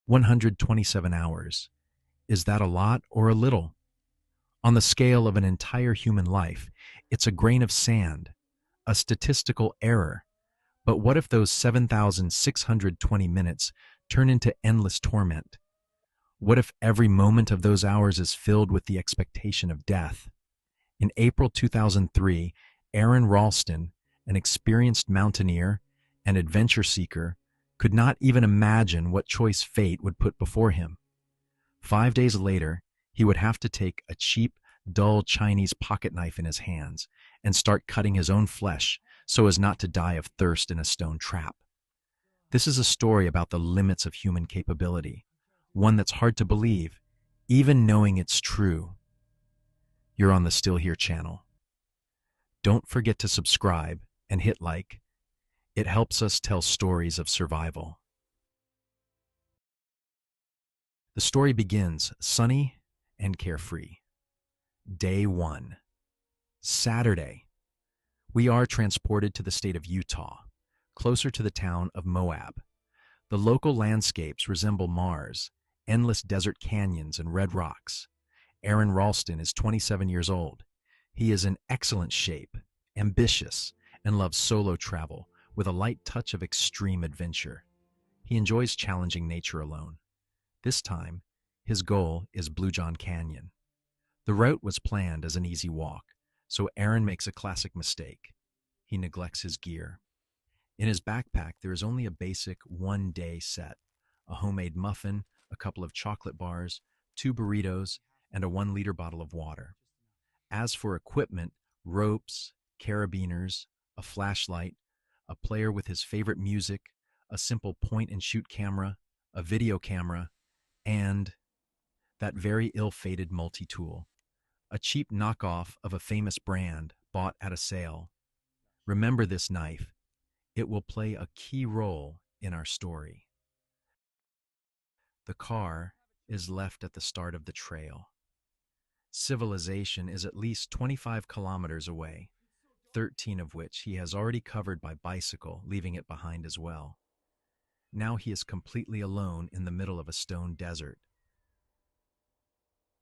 127 hours. Is that a lot or a little? On the scale of an entire human life, it's a grain of sand, a statistical error. But what if those 7,620 minutes turn into endless torment? What if every moment of those hours is filled with the expectation of death? In April 2003, Aron Ralston, an experienced mountaineer and adventure seeker, could not even imagine what choice fate would put before him. 5 days later, he would have to take a cheap, dull Chinese pocket knife in his hands and start cutting his own flesh so as not to die of thirst in a stone trap. This is a story about the limits of human capability, one that's hard to believe, even knowing it's true. You're on the Still Here channel. Don't forget to subscribe and hit like. It helps us tell stories of survival. The story begins sunny and carefree. Day 1. Saturday. We are transported to the state of Utah, closer to the town of Moab. The local landscapes resemble Mars, endless desert canyons and red rocks. Aron Ralston is 27 years old. He is in excellent shape, ambitious, and loves solo travel with a light touch of extreme adventure. He enjoys challenging nature alone. This time, his goal is Blue John Canyon. The route was planned as an easy walk, so Aron makes a classic mistake. He neglects his gear. In his backpack, there is only a basic one-day set: a homemade muffin, a couple of chocolate bars, 2 burritos, and a 1-liter bottle of water. As for equipment, ropes, carabiners, a flashlight, a player with his favorite music, a simple point-and-shoot camera, a video camera, and that very ill-fated multi-tool, a cheap knockoff of a famous brand bought at a sale. Remember this knife. It will play a key role in our story. The car is left at the start of the trail. Civilization is at least 25 kilometers away, 13 of which he has already covered by bicycle, leaving it behind as well. Now he is completely alone in the middle of a stone desert.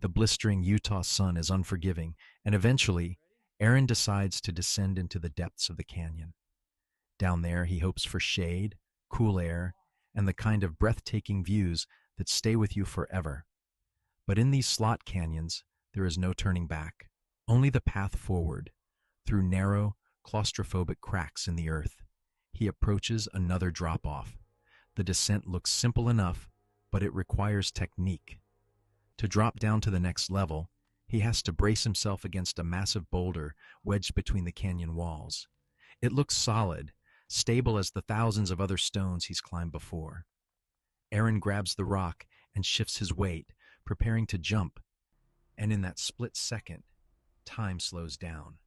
The blistering Utah sun is unforgiving, and eventually, Aron decides to descend into the depths of the canyon. Down there, he hopes for shade, cool air, and the kind of breathtaking views that stay with you forever. But in these slot canyons, there is no turning back, only the path forward, through narrow, claustrophobic cracks in the earth. He approaches another drop-off. The descent looks simple enough, but it requires technique. To drop down to the next level, he has to brace himself against a massive boulder wedged between the canyon walls. It looks solid, stable as the thousands of other stones he's climbed before. Aron grabs the rock and shifts his weight, preparing to jump, and in that split second, time slows down.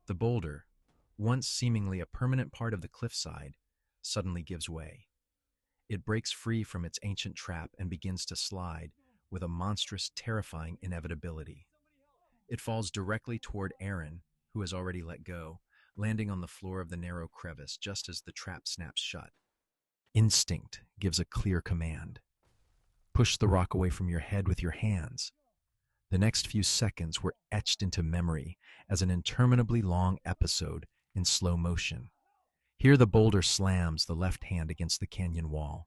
The boulder, once seemingly a permanent part of the cliffside, suddenly gives way. It breaks free from its ancient trap and begins to slide with a monstrous, terrifying inevitability. It falls directly toward Aron, who has already let go, landing on the floor of the narrow crevice just as the trap snaps shut. Instinct gives a clear command. Push the rock away from your head with your hands. The next few seconds were etched into memory as an interminably long episode in slow motion. Here the boulder slams the left hand against the canyon wall.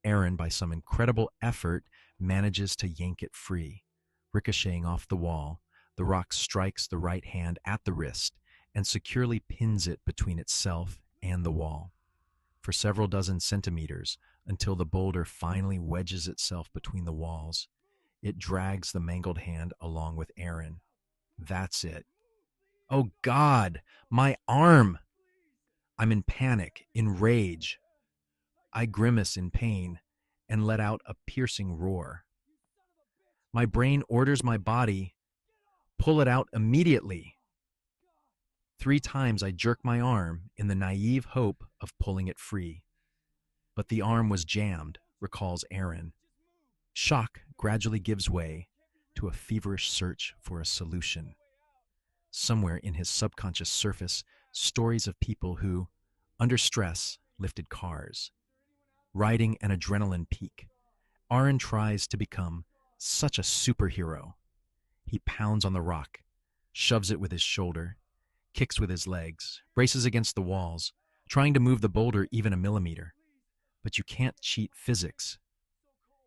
Aron, by some incredible effort, manages to yank it free. Ricocheting off the wall, the rock strikes the right hand at the wrist and securely pins it between itself and the wall. For several dozen centimeters, until the boulder finally wedges itself between the walls, it drags the mangled hand along with Aron. That's it. Oh God, my arm! I'm in panic, in rage. I grimace in pain and let out a piercing roar. My brain orders my body, pull it out immediately. 3 times I jerk my arm in the naive hope of pulling it free. But the arm was jammed, recalls Aron. Shock gradually gives way to a feverish search for a solution. Somewhere in his subconscious surface, stories of people who, under stress, lifted cars, riding an adrenaline peak, Aron tries to become such a superhero. He pounds on the rock, shoves it with his shoulder, kicks with his legs, braces against the walls, trying to move the boulder even a millimeter. But you can't cheat physics.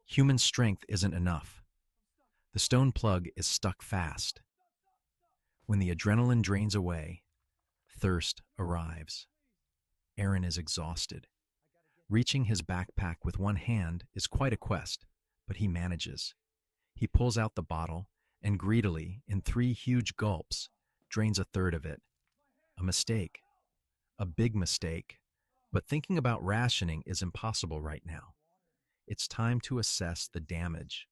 Human strength isn't enough. The stone plug is stuck fast. When the adrenaline drains away, thirst arrives. Aron is exhausted. Reaching his backpack with one hand is quite a quest, but he manages. He pulls out the bottle and greedily, in 3 huge gulps, drains a third of it. A mistake. A big mistake. But thinking about rationing is impossible right now. It's time to assess the damage.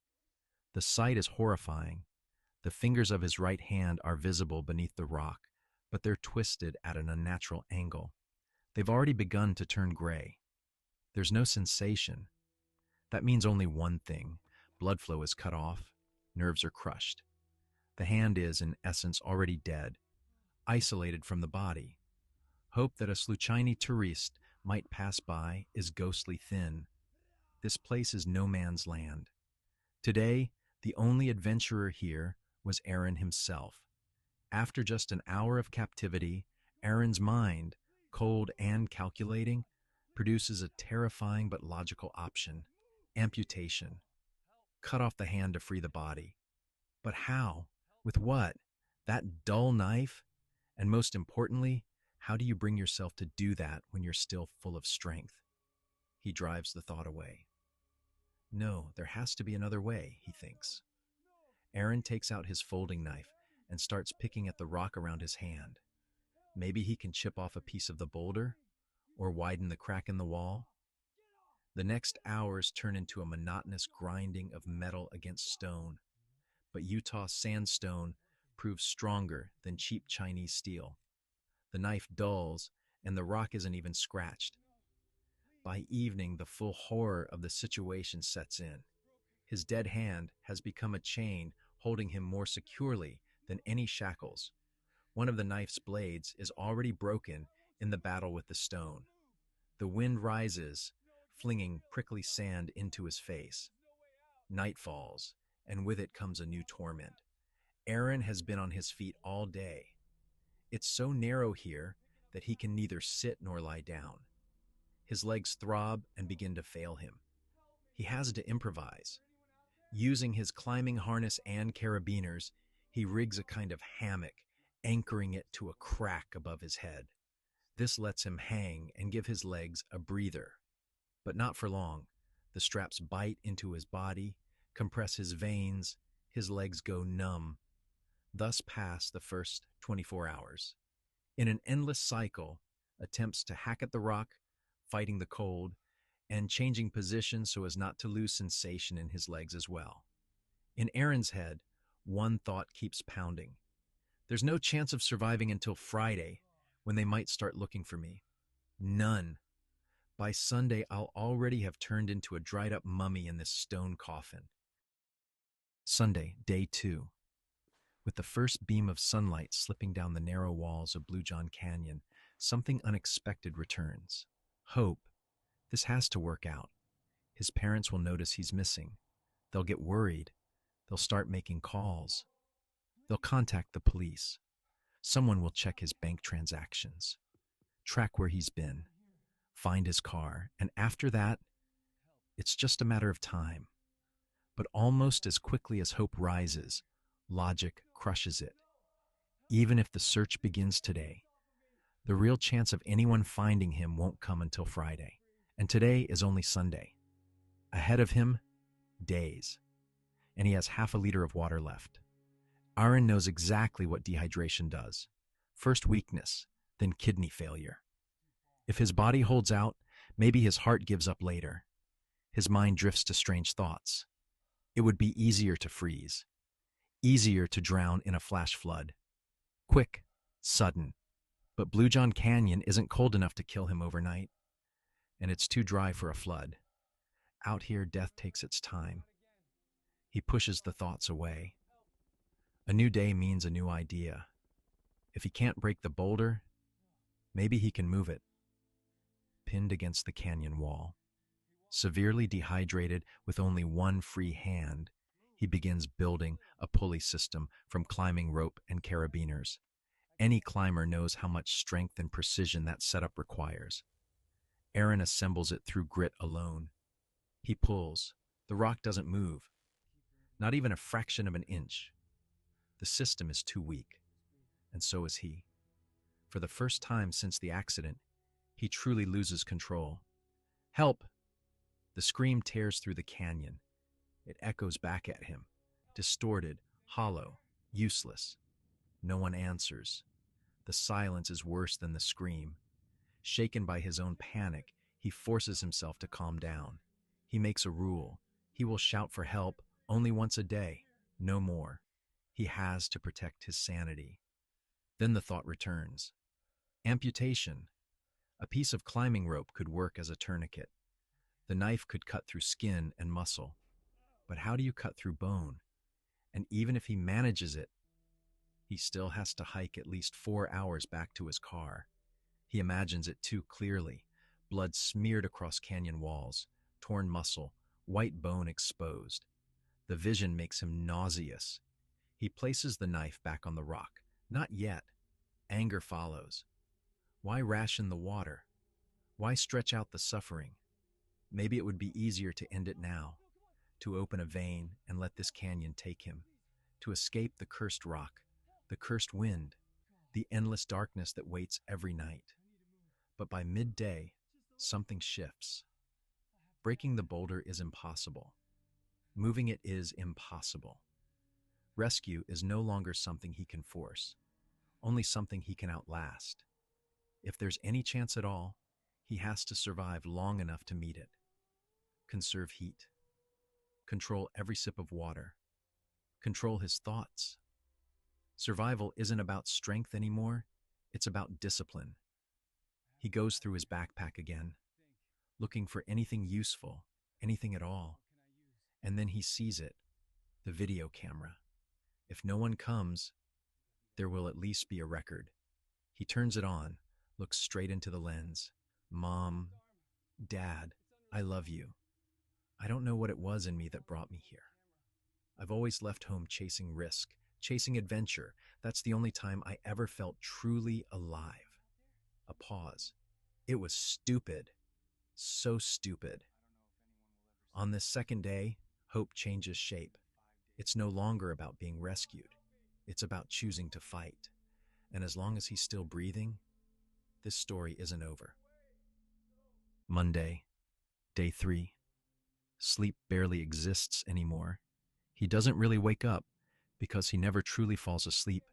The sight is horrifying. The fingers of his right hand are visible beneath the rock, but they're twisted at an unnatural angle. They've already begun to turn gray. There's no sensation. That means only one thing. Blood flow is cut off. Nerves are crushed. The hand is, in essence, already dead, isolated from the body. Hope that a sluchiny tourist might pass by is ghostly thin. This place is no man's land. Today, the only adventurer here was Aron himself. After just an hour of captivity, Aron's mind, cold and calculating, produces a terrifying but logical option: amputation. Cut off the hand to free the body. But how? With what? That dull knife? And most importantly, how do you bring yourself to do that when you're still full of strength? He drives the thought away. No, there has to be another way, he thinks. Aron takes out his folding knife and starts picking at the rock around his hand. Maybe he can chip off a piece of the boulder or widen the crack in the wall. The next hours turn into a monotonous grinding of metal against stone, but Utah sandstone proves stronger than cheap Chinese steel. The knife dulls, and the rock isn't even scratched. By evening, the full horror of the situation sets in. His dead hand has become a chain holding him more securely than any shackles. One of the knife's blades is already broken in the battle with the stone. The wind rises, flinging prickly sand into his face. Night falls, and with it comes a new torment. Aron has been on his feet all day. It's so narrow here that he can neither sit nor lie down. His legs throb and begin to fail him. He has to improvise. Using his climbing harness and carabiners, he rigs a kind of hammock, anchoring it to a crack above his head. This lets him hang and give his legs a breather. But not for long. The straps bite into his body, compress his veins, his legs go numb. Thus pass the first 24 hours. In an endless cycle, attempts to hack at the rock, fighting the cold, and changing position so as not to lose sensation in his legs as well. In Aron's head, one thought keeps pounding. There's no chance of surviving until Friday, when they might start looking for me. None. By Sunday, I'll already have turned into a dried-up mummy in this stone coffin. Sunday, day 2. With the first beam of sunlight slipping down the narrow walls of Blue John Canyon, something unexpected returns. Hope. This has to work out. His parents will notice he's missing. They'll get worried. They'll start making calls. They'll contact the police. Someone will check his bank transactions, track where he's been, find his car, and after that, it's just a matter of time. But almost as quickly as hope rises, logic crushes it. Even if the search begins today, the real chance of anyone finding him won't come until Friday. And today is only Sunday. Ahead of him, days. And he has half a liter of water left. Aron knows exactly what dehydration does. First weakness, then kidney failure. If his body holds out, maybe his heart gives up later. His mind drifts to strange thoughts. It would be easier to freeze. Easier to drown in a flash flood. Quick, sudden. But Blue John Canyon isn't cold enough to kill him overnight. And it's too dry for a flood. Out here, death takes its time. He pushes the thoughts away. A new day means a new idea. If he can't break the boulder, maybe he can move it. Pinned against the canyon wall. Severely dehydrated with only one free hand, he begins building a pulley system from climbing rope and carabiners. Any climber knows how much strength and precision that setup requires. Aron assembles it through grit alone. He pulls. The rock doesn't move, not even a fraction of an inch. The system is too weak, and so is he. For the first time since the accident, he truly loses control. Help! The scream tears through the canyon. It echoes back at him, distorted, hollow, useless. No one answers. The silence is worse than the scream. Shaken by his own panic, he forces himself to calm down. He makes a rule. He will shout for help only once a day, no more. He has to protect his sanity. Then the thought returns. Amputation. A piece of climbing rope could work as a tourniquet. The knife could cut through skin and muscle. But how do you cut through bone? And even if he manages it, he still has to hike at least 4 hours back to his car. He imagines it too clearly. Blood smeared across canyon walls, torn muscle, white bone exposed. The vision makes him nauseous. He places the knife back on the rock. Not yet. Anger follows. Why ration the water? Why stretch out the suffering? Maybe it would be easier to end it now, to open a vein and let this canyon take him, to escape the cursed rock, the cursed wind, the endless darkness that waits every night. But by midday, something shifts. Breaking the boulder is impossible. Moving it is impossible. Rescue is no longer something he can force, only something he can outlast. If there's any chance at all, he has to survive long enough to meet it. Conserve heat. Control every sip of water. Control his thoughts. Survival isn't about strength anymore, it's about discipline. He goes through his backpack again, looking for anything useful, anything at all. And then he sees it, the video camera. If no one comes, there will at least be a record. He turns it on, looks straight into the lens. Mom, Dad, I love you. I don't know what it was in me that brought me here. I've always left home chasing risk, chasing adventure. That's the only time I ever felt truly alive. A pause. It was stupid. So stupid. On this second day, hope changes shape. It's no longer about being rescued. It's about choosing to fight. And as long as he's still breathing, this story isn't over. Monday, day 3. Sleep barely exists anymore. He doesn't really wake up because he never truly falls asleep.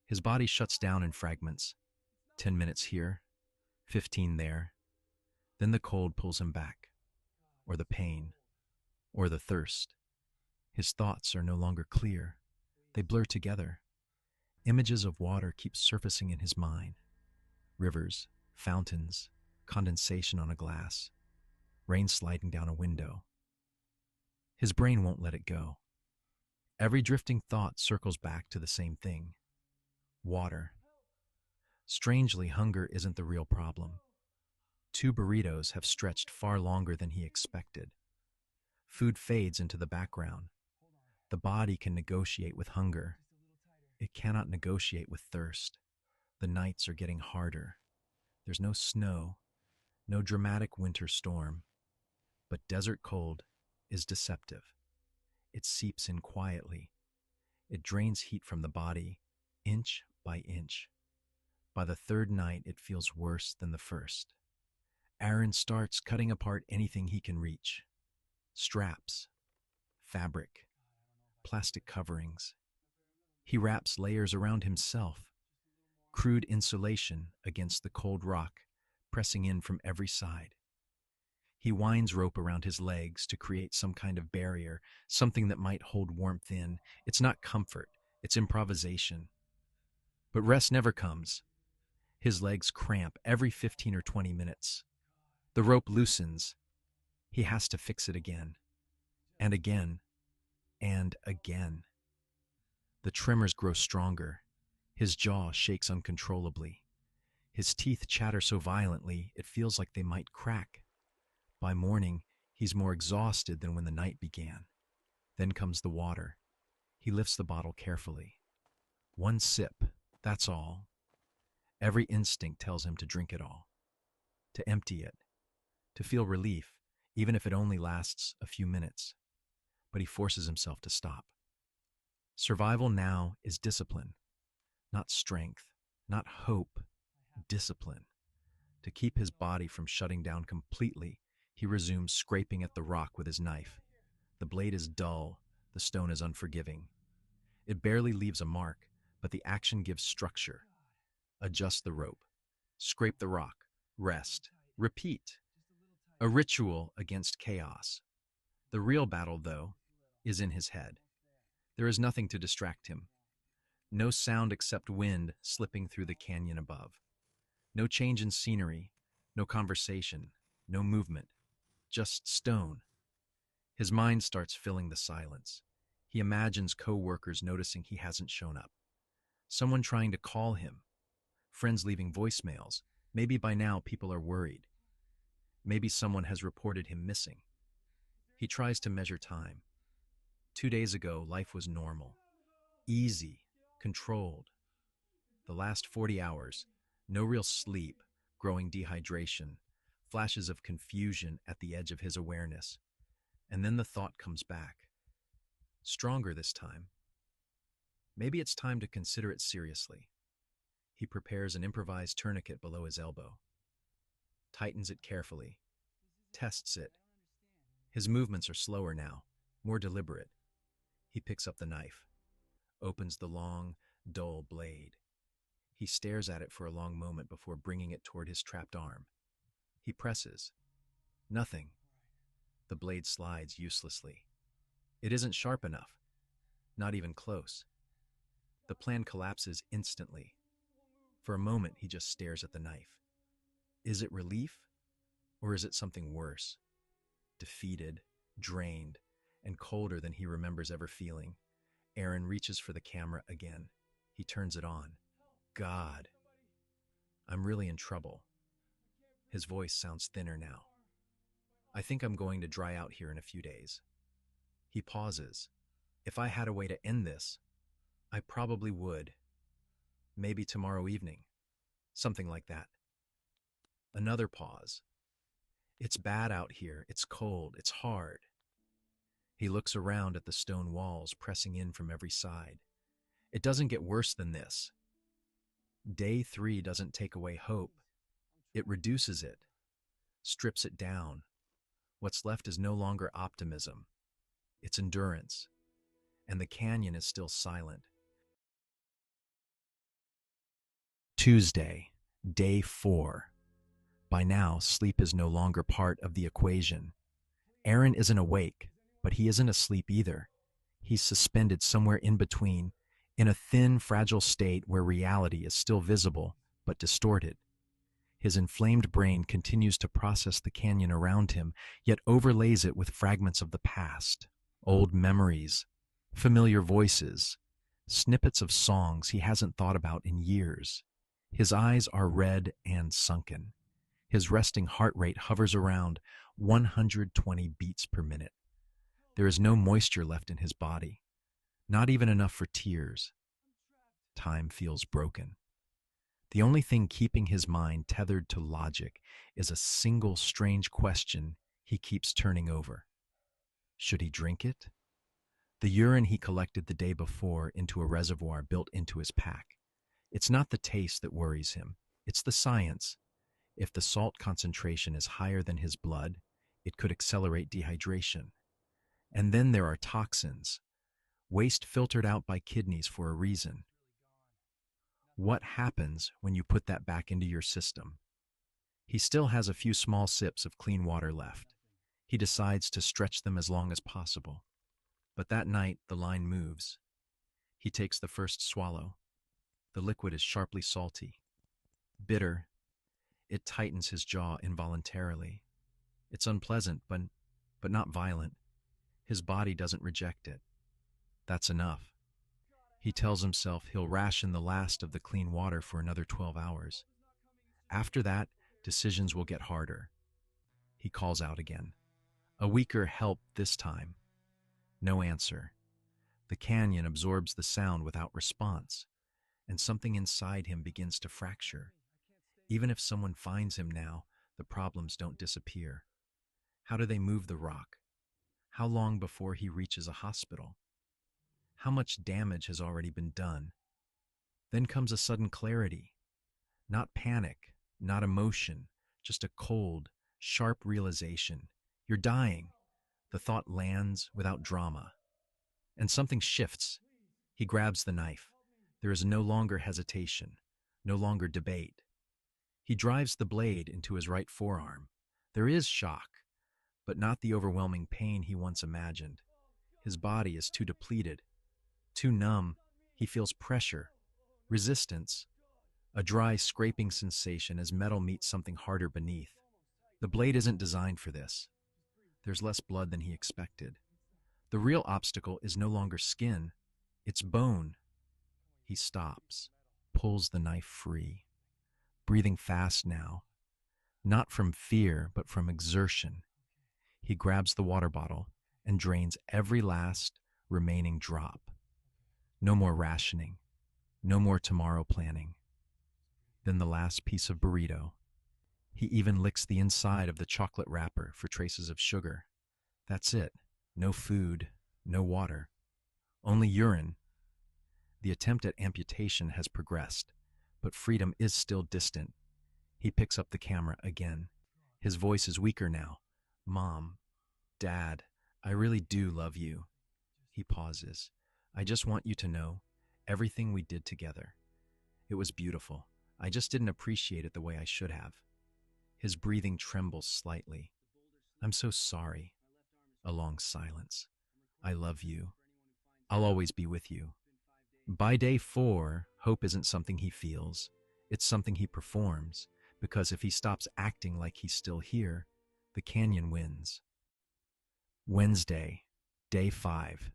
His body shuts down in fragments. 10 minutes here, 15 there. Then the cold pulls him back, or the pain, or the thirst. His thoughts are no longer clear. They blur together. Images of water keep surfacing in his mind. Rivers, fountains, condensation on a glass, rain sliding down a window. His brain won't let it go. Every drifting thought circles back to the same thing. Water. Strangely, hunger isn't the real problem. 2 burritos have stretched far longer than he expected. Food fades into the background. The body can negotiate with hunger. It cannot negotiate with thirst. The nights are getting harder. There's no snow, no dramatic winter storm. But desert cold is deceptive. It seeps in quietly. It drains heat from the body, inch by inch. By the 3rd night, it feels worse than the first. Aron starts cutting apart anything he can reach. Straps, fabric, plastic coverings. He wraps layers around himself, crude insulation against the cold rock, pressing in from every side. He winds rope around his legs to create some kind of barrier, something that might hold warmth in. It's not comfort, it's improvisation. But rest never comes. His legs cramp every 15 or 20 minutes. The rope loosens. He has to fix it again, and again, and again. The tremors grow stronger. His jaw shakes uncontrollably. His teeth chatter so violently it feels like they might crack. By morning, He's more exhausted than when the night began. Then comes the water. He lifts the bottle carefully. One sip, that's all. Every instinct tells him to drink it all, to empty it, to feel relief, even if it only lasts a few minutes. But he forces himself to stop. Survival now is discipline, not strength, not hope, discipline. To keep his body from shutting down completely, he resumes scraping at the rock with his knife. The blade is dull, the stone is unforgiving. It barely leaves a mark, but the action gives structure. Adjust the rope, scrape the rock, rest, repeat. A ritual against chaos. The real battle, though, is in his head. There is nothing to distract him. No sound except wind slipping through the canyon above. No change in scenery, no conversation, no movement, just stone. His mind starts filling the silence. He imagines co-workers noticing he hasn't shown up. Someone trying to call him. Friends leaving voicemails. Maybe by now people are worried. Maybe someone has reported him missing. He tries to measure time. 2 days ago, life was normal, easy, controlled. The last 40 hours, no real sleep, growing dehydration, flashes of confusion at the edge of his awareness. And then the thought comes back. Stronger this time. Maybe it's time to consider it seriously. He prepares an improvised tourniquet below his elbow, tightens it carefully, tests it. His movements are slower now, more deliberate. He picks up the knife, opens the long, dull blade. He stares at it for a long moment before bringing it toward his trapped arm. He presses. Nothing. The blade slides uselessly. It isn't sharp enough. Not even close. The plan collapses instantly. For a moment, he just stares at the knife. Is it relief? Or is it something worse? Defeated, drained, and colder than he remembers ever feeling, Aron reaches for the camera again. He turns it on. God, I'm really in trouble. His voice sounds thinner now. I think I'm going to dry out here in a few days. He pauses. If I had a way to end this, I probably would. Maybe tomorrow evening. Something like that. Another pause. It's bad out here. It's cold. It's hard. He looks around at the stone walls pressing in from every side. It doesn't get worse than this. Day 3 doesn't take away hope. It reduces it, strips it down. What's left is no longer optimism. It's endurance. And the canyon is still silent. Tuesday, day 4. By now, sleep is no longer part of the equation. Aron isn't awake, but he isn't asleep either. He's suspended somewhere in between, in a thin, fragile state where reality is still visible, but distorted. His inflamed brain continues to process the canyon around him, yet overlays it with fragments of the past, old memories, familiar voices, snippets of songs he hasn't thought about in years. His eyes are red and sunken. His resting heart rate hovers around 120 beats per minute. There is no moisture left in his body, not even enough for tears. Time feels broken. The only thing keeping his mind tethered to logic is a single strange question he keeps turning over. Should he drink it? The urine he collected the day before into a reservoir built into his pack. It's not the taste that worries him. It's the science. If the salt concentration is higher than his blood, it could accelerate dehydration. And then there are toxins, waste filtered out by kidneys for a reason. What happens when you put that back into your system? He still has a few small sips of clean water left. He decides to stretch them as long as possible. But that night, the line moves. He takes the first swallow. The liquid is sharply salty. Bitter. It tightens his jaw involuntarily. It's unpleasant, but not violent. His body doesn't reject it. That's enough. He tells himself he'll ration the last of the clean water for another 12 hours. After that, decisions will get harder. He calls out again. A weaker help this time. No answer. The canyon absorbs the sound without response, and something inside him begins to fracture. Even if someone finds him now, the problems don't disappear. How do they move the rock? How long before he reaches a hospital? How much damage has already been done? Then comes a sudden clarity. Not panic, not emotion, just a cold, sharp realization. You're dying. The thought lands without drama. And something shifts. He grabs the knife. There is no longer hesitation, no longer debate. He drives the blade into his right forearm. There is shock, but not the overwhelming pain he once imagined. His body is too depleted, too numb. He feels pressure, resistance, a dry scraping sensation as metal meets something harder beneath. The blade isn't designed for this. There's less blood than he expected. The real obstacle is no longer skin, it's bone. He stops, pulls the knife free, breathing fast now, not from fear, but from exertion. He grabs the water bottle and drains every last remaining drop. No more rationing, no more tomorrow planning. Then the last piece of burrito. He even licks the inside of the chocolate wrapper for traces of sugar. That's it. No food, no water, only urine. The attempt at amputation has progressed, but freedom is still distant. He picks up the camera again. His voice is weaker now. Mom, Dad, I really do love you. He pauses. I just want you to know everything we did together. It was beautiful. I just didn't appreciate it the way I should have. His breathing trembles slightly. I'm so sorry. A long silence. I love you. I'll always be with you. By day 4, hope isn't something he feels. It's something he performs, because if he stops acting like he's still here, the canyon wins. Wednesday, day 5.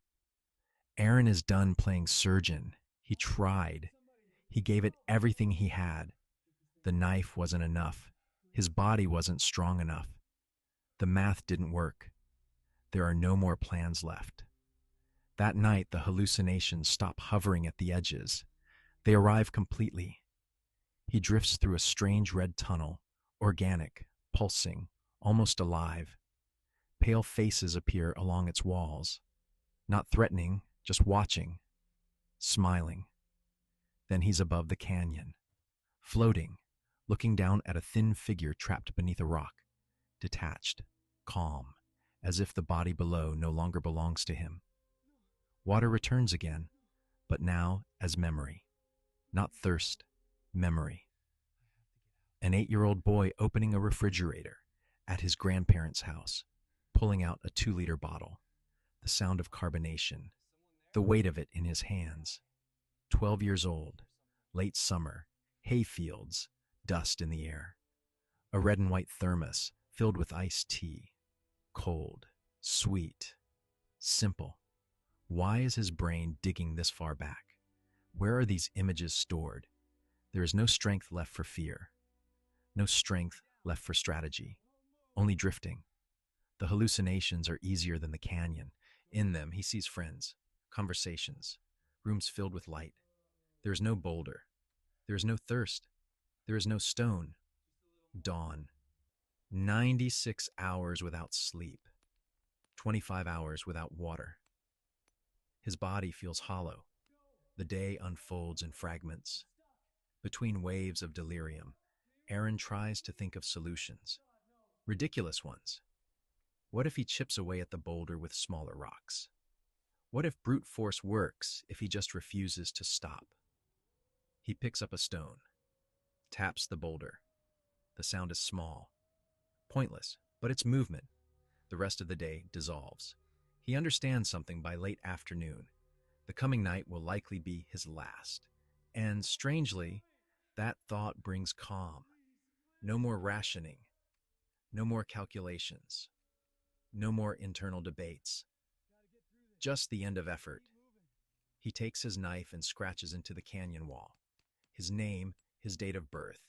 Aron is done playing surgeon. He tried. He gave it everything he had. The knife wasn't enough. His body wasn't strong enough. The math didn't work. There are no more plans left. That night, the hallucinations stop hovering at the edges. They arrive completely. He drifts through a strange red tunnel, organic, pulsing, almost alive. Pale faces appear along its walls. Not threatening, just watching, smiling. Then he's above the canyon, floating, looking down at a thin figure trapped beneath a rock, detached, calm, as if the body below no longer belongs to him. Water returns again, but now as memory. Not thirst, memory. An 8-year-old boy opening a refrigerator at his grandparents' house, pulling out a 2-liter bottle, the sound of carbonation, the weight of it in his hands. 12 years old, late summer, hay fields, dust in the air. A red and white thermos filled with iced tea, cold, sweet, simple. Why is his brain digging this far back? Where are these images stored? There is no strength left for fear. No strength left for strategy. Only drifting. The hallucinations are easier than the canyon. In them, he sees friends, conversations, rooms filled with light. There is no boulder. There is no thirst. There is no stone. Dawn. 96 hours without sleep. 25 hours without water. His body feels hollow. The day unfolds in fragments. Between waves of delirium, Aron tries to think of solutions. Ridiculous ones. What if he chips away at the boulder with smaller rocks? What if brute force works if he just refuses to stop? He picks up a stone, taps the boulder. The sound is small, pointless, but it's movement. The rest of the day dissolves. He understands something by late afternoon. The coming night will likely be his last. And strangely, that thought brings calm. No more rationing. No more calculations. No more internal debates. Just the end of effort. He takes his knife and scratches into the canyon wall. His name, his date of birth,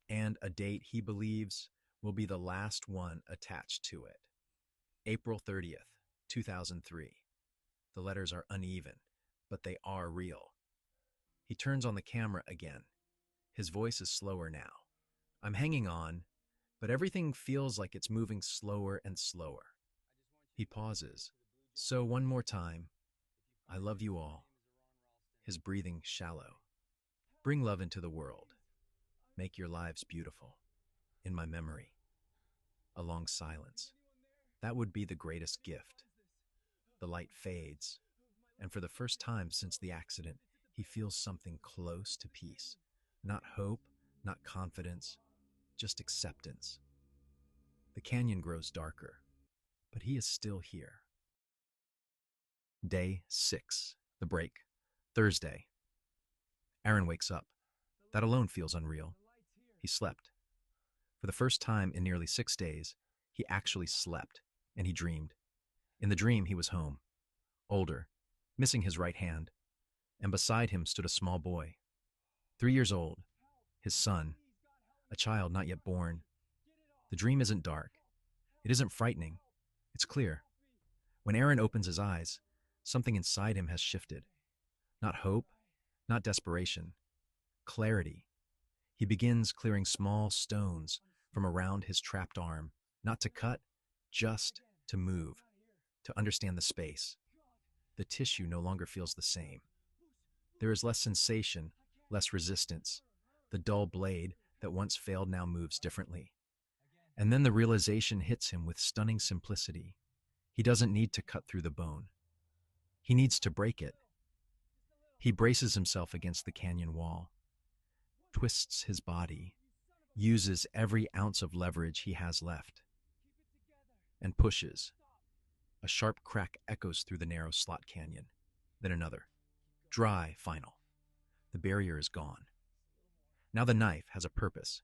and a date he believes will be the last one attached to it. April 30th, 2003. The letters are uneven, but they are real. He turns on the camera again. His voice is slower now. I'm hanging on, but everything feels like it's moving slower and slower. He pauses. So one more time, I love you all. His breathing shallow. Bring love into the world. Make your lives beautiful. In my memory. A long silence. That would be the greatest gift. The light fades, and for the first time since the accident, he feels something close to peace. Not hope, not confidence, just acceptance. The canyon grows darker, but he is still here. Day 6. The break. Thursday. Aron wakes up. That alone feels unreal. He slept. For the first time in nearly 6 days, he actually slept, and he dreamed. In the dream, he was home, older, missing his right hand, and beside him stood a small boy, 3 years old, his son, a child not yet born. The dream isn't dark. It isn't frightening. It's clear. When Aron opens his eyes, something inside him has shifted. Not hope, not desperation, clarity. He begins clearing small stones from around his trapped arm, not to cut, just to move, to understand the space. The tissue no longer feels the same. There is less sensation, less resistance. The dull blade that once failed now moves differently. And then the realization hits him with stunning simplicity. He doesn't need to cut through the bone. He needs to break it. He braces himself against the canyon wall, twists his body, uses every ounce of leverage he has left, and pushes. A sharp crack echoes through the narrow slot canyon. Then another. Dry, final. The barrier is gone. Now the knife has a purpose.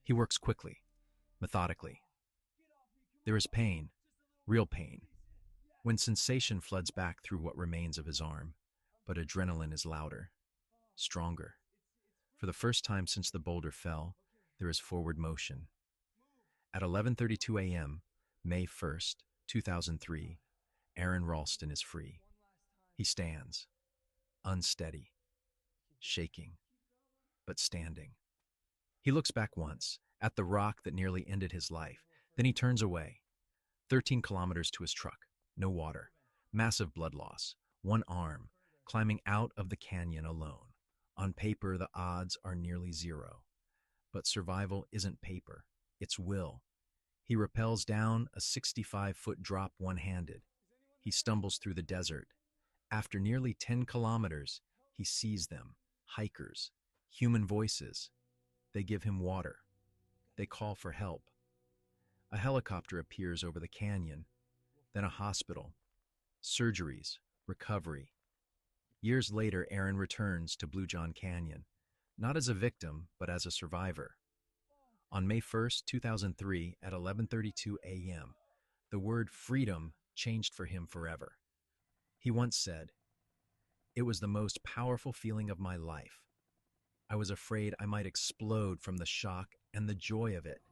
He works quickly, methodically. There is pain, real pain, when sensation floods back through what remains of his arm, but adrenaline is louder, stronger. For the first time since the boulder fell, there is forward motion. At 11:32 a.m., May 1st, 2003, Aron Ralston is free. He stands, unsteady, shaking, but standing. He looks back once, at the rock that nearly ended his life. Then he turns away. 13 kilometers to his truck. No water. Massive blood loss. One arm, climbing out of the canyon alone. On paper, the odds are nearly zero. But survival isn't paper. It's will. He rappels down a 65-foot drop one-handed. He stumbles through the desert. After nearly 10 kilometers, he sees them. Hikers. Human voices. They give him water. They call for help. A helicopter appears over the canyon, then a hospital, surgeries, recovery. Years later, Aron returns to Blue John Canyon, not as a victim, but as a survivor. On May 1st, 2003, at 11:32 a.m., the word freedom changed for him forever. He once said, "It was the most powerful feeling of my life. I was afraid I might explode from the shock and the joy of it."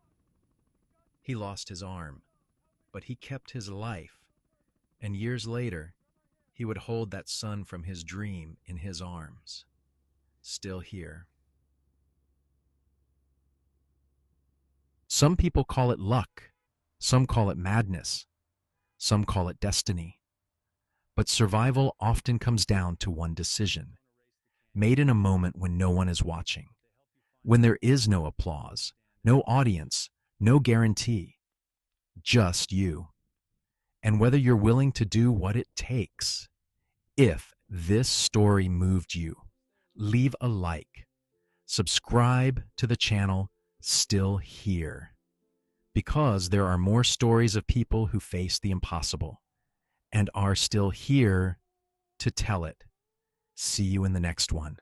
He lost his arm, but he kept his life, and years later, he would hold that son from his dream in his arms, still here. Some people call it luck, some call it madness, some call it destiny. But survival often comes down to one decision, made in a moment when no one is watching, when there is no applause, no audience, no guarantee, just you. And whether you're willing to do what it takes. If this story moved you, leave a like, subscribe to the channel Still Here, because there are more stories of people who face the impossible and are still here to tell it. See you in the next one.